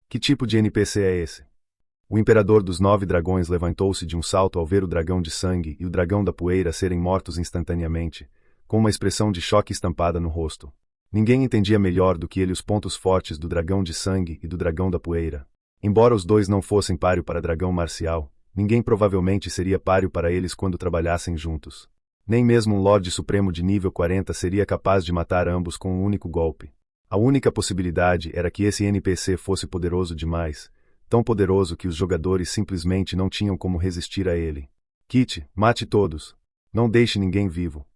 Que tipo de NPC é esse? O imperador dos 9 dragões levantou-se de um salto ao ver o dragão de sangue e o dragão da poeira serem mortos instantaneamente, com uma expressão de choque estampada no rosto. Ninguém entendia melhor do que ele os pontos fortes do dragão de sangue e do dragão da poeira. Embora os dois não fossem páreo para dragão marcial, ninguém provavelmente seria páreo para eles quando trabalhassem juntos. Nem mesmo um Lorde Supremo de nível 40 seria capaz de matar ambos com um único golpe. A única possibilidade era que esse NPC fosse poderoso demais, tão poderoso que os jogadores simplesmente não tinham como resistir a ele. Kit, mate todos. Não deixe ninguém vivo.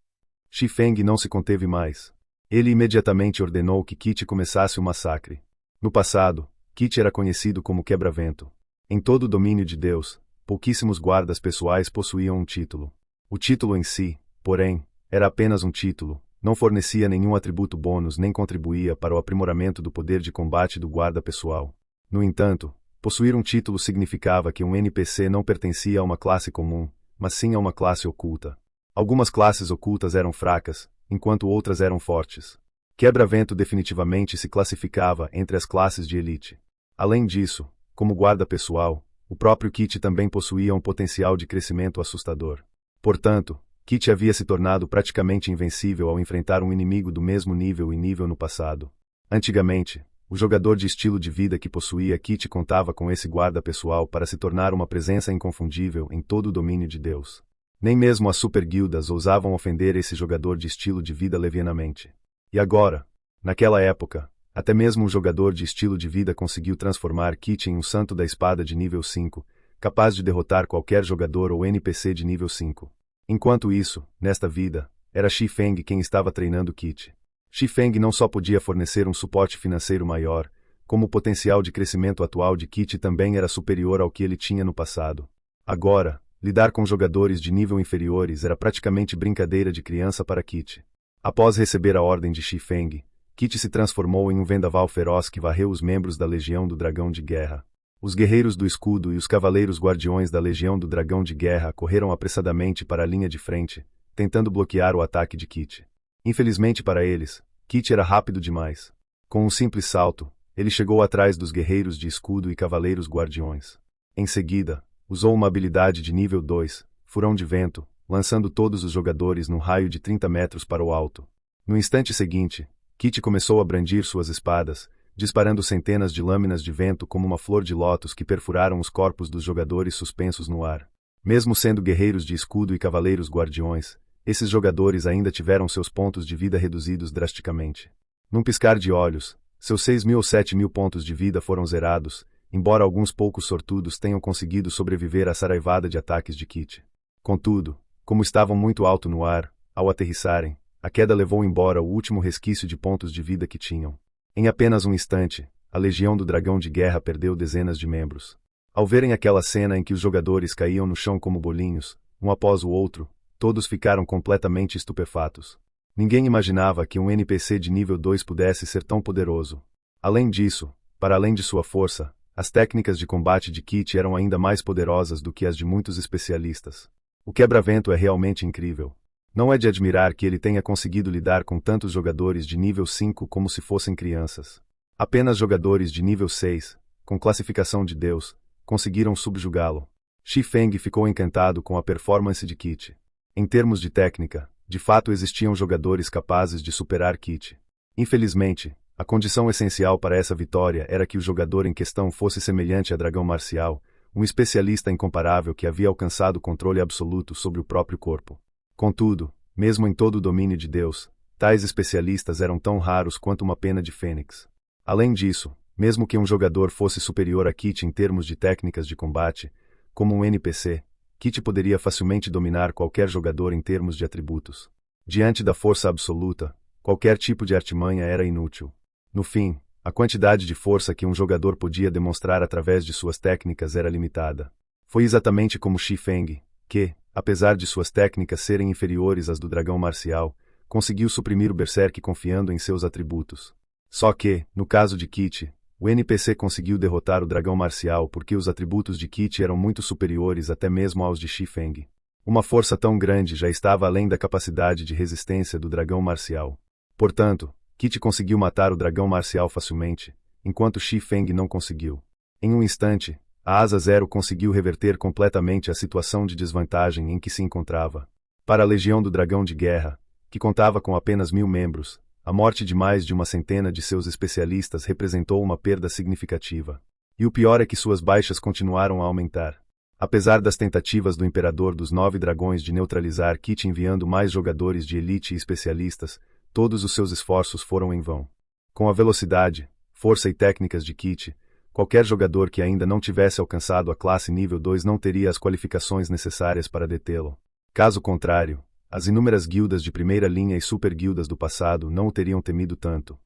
Shi Feng não se conteve mais. Ele imediatamente ordenou que Kit começasse o massacre. No passado, Kit era conhecido como Quebra-Vento. Em todo o domínio de Deus, pouquíssimos guardas pessoais possuíam um título. O título em si, porém, era apenas um título, não fornecia nenhum atributo bônus nem contribuía para o aprimoramento do poder de combate do guarda pessoal. No entanto, possuir um título significava que um NPC não pertencia a uma classe comum, mas sim a uma classe oculta. Algumas classes ocultas eram fracas, enquanto outras eram fortes. Quebra-Vento definitivamente se classificava entre as classes de elite. Além disso, como guarda pessoal, o próprio Kit também possuía um potencial de crescimento assustador. Portanto, Kit havia se tornado praticamente invencível ao enfrentar um inimigo do mesmo nível e nível no passado. Antigamente, o jogador de estilo de vida que possuía Kit contava com esse guarda pessoal para se tornar uma presença inconfundível em todo o domínio de Deus. Nem mesmo as superguildas ousavam ofender esse jogador de estilo de vida levianamente. E agora, naquela época, até mesmo um jogador de estilo de vida conseguiu transformar Kit em um santo da espada de nível 5, capaz de derrotar qualquer jogador ou NPC de nível 5. Enquanto isso, nesta vida, era Shi Feng quem estava treinando Kit. Shi Feng não só podia fornecer um suporte financeiro maior, como o potencial de crescimento atual de Kit também era superior ao que ele tinha no passado. Agora, lidar com jogadores de nível inferiores era praticamente brincadeira de criança para Kit. Após receber a ordem de Shi Feng, Kit se transformou em um vendaval feroz que varreu os membros da Legião do Dragão de Guerra. Os guerreiros do escudo e os cavaleiros guardiões da Legião do Dragão de Guerra correram apressadamente para a linha de frente, tentando bloquear o ataque de Kit. Infelizmente para eles, Kit era rápido demais. Com um simples salto, ele chegou atrás dos guerreiros de escudo e cavaleiros guardiões. Em seguida, usou uma habilidade de nível 2, Furão de Vento, lançando todos os jogadores num raio de 30 metros para o alto. No instante seguinte, Kit começou a brandir suas espadas, disparando centenas de lâminas de vento como uma flor de lótus que perfuraram os corpos dos jogadores suspensos no ar. Mesmo sendo guerreiros de escudo e cavaleiros guardiões, esses jogadores ainda tiveram seus pontos de vida reduzidos drasticamente. Num piscar de olhos, seus 6.000 ou 7.000 pontos de vida foram zerados, embora alguns poucos sortudos tenham conseguido sobreviver à saraivada de ataques de Kit. Contudo, como estavam muito alto no ar, ao aterrissarem, a queda levou embora o último resquício de pontos de vida que tinham. Em apenas um instante, a Legião do Dragão de Guerra perdeu dezenas de membros. Ao verem aquela cena em que os jogadores caíam no chão como bolinhos, um após o outro, todos ficaram completamente estupefatos. Ninguém imaginava que um NPC de nível 2 pudesse ser tão poderoso. Além disso, para além de sua força, as técnicas de combate de Kit eram ainda mais poderosas do que as de muitos especialistas. O Quebra-Vento é realmente incrível. Não é de admirar que ele tenha conseguido lidar com tantos jogadores de nível 5 como se fossem crianças. Apenas jogadores de nível 6, com classificação de Deus, conseguiram subjugá-lo. Shi Feng ficou encantado com a performance de Kit. Em termos de técnica, de fato existiam jogadores capazes de superar Kit. Infelizmente, a condição essencial para essa vitória era que o jogador em questão fosse semelhante a Dragão Marcial, um especialista incomparável que havia alcançado controle absoluto sobre o próprio corpo. Contudo, mesmo em todo o domínio de Deus, tais especialistas eram tão raros quanto uma pena de fênix. Além disso, mesmo que um jogador fosse superior a Kit em termos de técnicas de combate, como um NPC, Kit poderia facilmente dominar qualquer jogador em termos de atributos. Diante da força absoluta, qualquer tipo de artimanha era inútil. No fim, a quantidade de força que um jogador podia demonstrar através de suas técnicas era limitada. Foi exatamente como Shi Feng, que, apesar de suas técnicas serem inferiores às do Dragão Marcial, conseguiu suprimir o Berserk confiando em seus atributos. Só que, no caso de Kit, o NPC conseguiu derrotar o Dragão Marcial porque os atributos de Kit eram muito superiores até mesmo aos de Shi Feng. Uma força tão grande já estava além da capacidade de resistência do Dragão Marcial. Portanto, Kit conseguiu matar o Dragão Marcial facilmente, enquanto Shi Feng não conseguiu. Em um instante, a Asa Zero conseguiu reverter completamente a situação de desvantagem em que se encontrava. Para a Legião do Dragão de Guerra, que contava com apenas 1000 membros, a morte de mais de uma centena de seus especialistas representou uma perda significativa. E o pior é que suas baixas continuaram a aumentar. Apesar das tentativas do Imperador dos 9 Dragões de neutralizar Kit enviando mais jogadores de elite e especialistas, todos os seus esforços foram em vão. Com a velocidade, força e técnicas de Kit, qualquer jogador que ainda não tivesse alcançado a classe nível 2 não teria as qualificações necessárias para detê-lo. Caso contrário, as inúmeras guildas de primeira linha e super guildas do passado não o teriam temido tanto.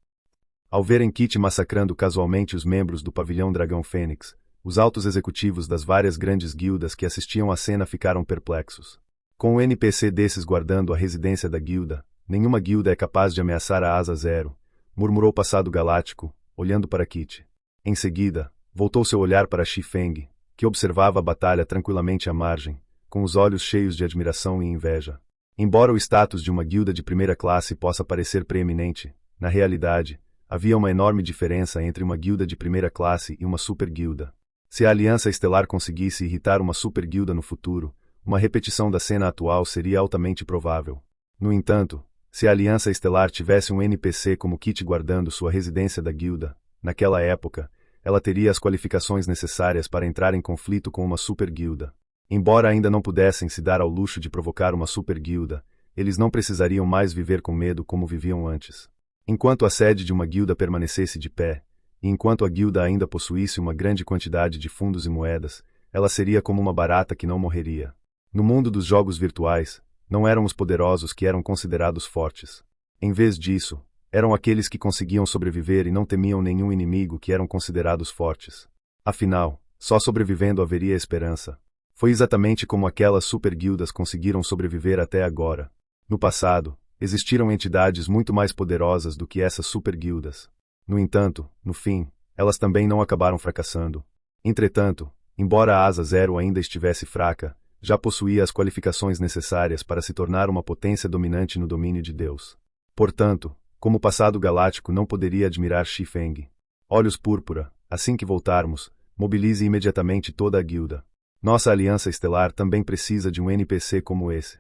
Ao verem Kit massacrando casualmente os membros do Pavilhão Dragão Fênix, os altos executivos das várias grandes guildas que assistiam à cena ficaram perplexos. Com um NPC desses guardando a residência da guilda, nenhuma guilda é capaz de ameaçar a Asa Zero, murmurou o Passado Galáctico, olhando para Kit. Em seguida, voltou seu olhar para Shi Feng, que observava a batalha tranquilamente à margem, com os olhos cheios de admiração e inveja. Embora o status de uma guilda de primeira classe possa parecer preeminente, na realidade, havia uma enorme diferença entre uma guilda de primeira classe e uma super guilda. Se a Aliança Estelar conseguisse irritar uma super guilda no futuro, uma repetição da cena atual seria altamente provável. No entanto, se a Aliança Estelar tivesse um NPC como Kit guardando sua residência da guilda, naquela época, ela teria as qualificações necessárias para entrar em conflito com uma super guilda. Embora ainda não pudessem se dar ao luxo de provocar uma super guilda, eles não precisariam mais viver com medo como viviam antes. Enquanto a sede de uma guilda permanecesse de pé, e enquanto a guilda ainda possuísse uma grande quantidade de fundos e moedas, ela seria como uma barata que não morreria. No mundo dos jogos virtuais, não eram os poderosos que eram considerados fortes. Em vez disso, eram aqueles que conseguiam sobreviver e não temiam nenhum inimigo que eram considerados fortes. Afinal, só sobrevivendo haveria esperança. Foi exatamente como aquelas super guildas conseguiram sobreviver até agora. No passado, existiram entidades muito mais poderosas do que essas super guildas. No entanto, no fim, elas também não acabaram fracassando. Entretanto, embora a Asa Zero ainda estivesse fraca, já possuía as qualificações necessárias para se tornar uma potência dominante no domínio de Deus. Portanto, como o Passado Galáctico não poderia admirar Shi Feng. Olhos Púrpura, assim que voltarmos, mobilize imediatamente toda a guilda. Nossa Aliança Estelar também precisa de um NPC como esse.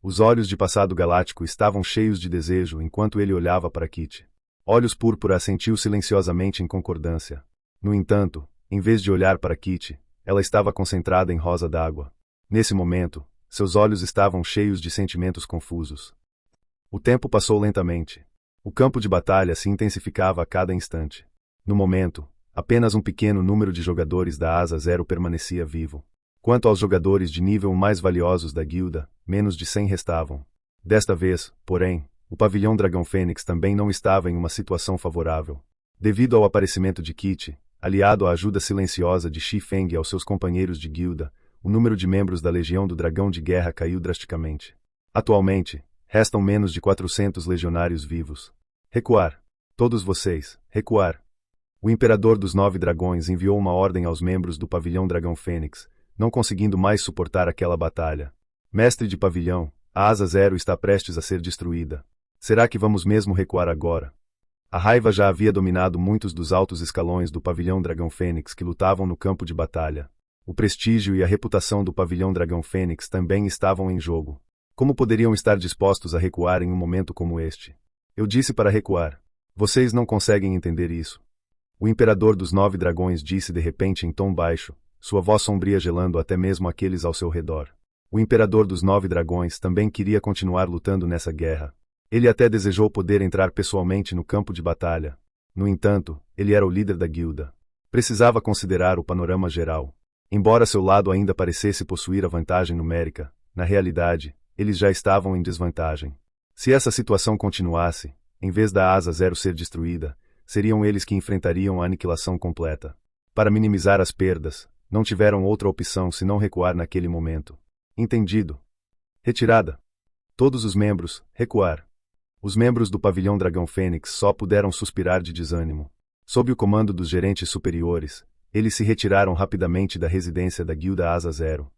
Os olhos de Passado Galáctico estavam cheios de desejo enquanto ele olhava para Kit. Olhos Púrpura assentiu silenciosamente em concordância. No entanto, em vez de olhar para Kit, ela estava concentrada em Rosa d'Água. Nesse momento, seus olhos estavam cheios de sentimentos confusos. O tempo passou lentamente. O campo de batalha se intensificava a cada instante. No momento, apenas um pequeno número de jogadores da Asa Zero permanecia vivo. Quanto aos jogadores de nível mais valiosos da guilda, menos de 100 restavam. Desta vez, porém, o Pavilhão Dragão Fênix também não estava em uma situação favorável. Devido ao aparecimento de Kit, aliado à ajuda silenciosa de Shi Feng e aos seus companheiros de guilda, o número de membros da Legião do Dragão de Guerra caiu drasticamente. Atualmente, restam menos de 400 legionários vivos. Recuar. Todos vocês, recuar. O Imperador dos 9 Dragões enviou uma ordem aos membros do Pavilhão Dragão Fênix, não conseguindo mais suportar aquela batalha. Mestre de Pavilhão, a Asa Zero está prestes a ser destruída. Será que vamos mesmo recuar agora? A raiva já havia dominado muitos dos altos escalões do Pavilhão Dragão Fênix que lutavam no campo de batalha. O prestígio e a reputação do Pavilhão Dragão Fênix também estavam em jogo. Como poderiam estar dispostos a recuar em um momento como este? Eu disse para recuar. Vocês não conseguem entender isso. O Imperador dos 9 Dragões disse de repente em tom baixo, sua voz sombria gelando até mesmo aqueles ao seu redor. O Imperador dos 9 Dragões também queria continuar lutando nessa guerra. Ele até desejou poder entrar pessoalmente no campo de batalha. No entanto, ele era o líder da guilda. Precisava considerar o panorama geral. Embora seu lado ainda parecesse possuir a vantagem numérica, na realidade, eles já estavam em desvantagem. Se essa situação continuasse, em vez da Asa Zero ser destruída, seriam eles que enfrentariam a aniquilação completa. Para minimizar as perdas, não tiveram outra opção senão recuar naquele momento. Entendido. Retirada. Todos os membros, recuar. Os membros do Pavilhão Dragão Fênix só puderam suspirar de desânimo. Sob o comando dos gerentes superiores, eles se retiraram rapidamente da residência da Guilda Asa Zero.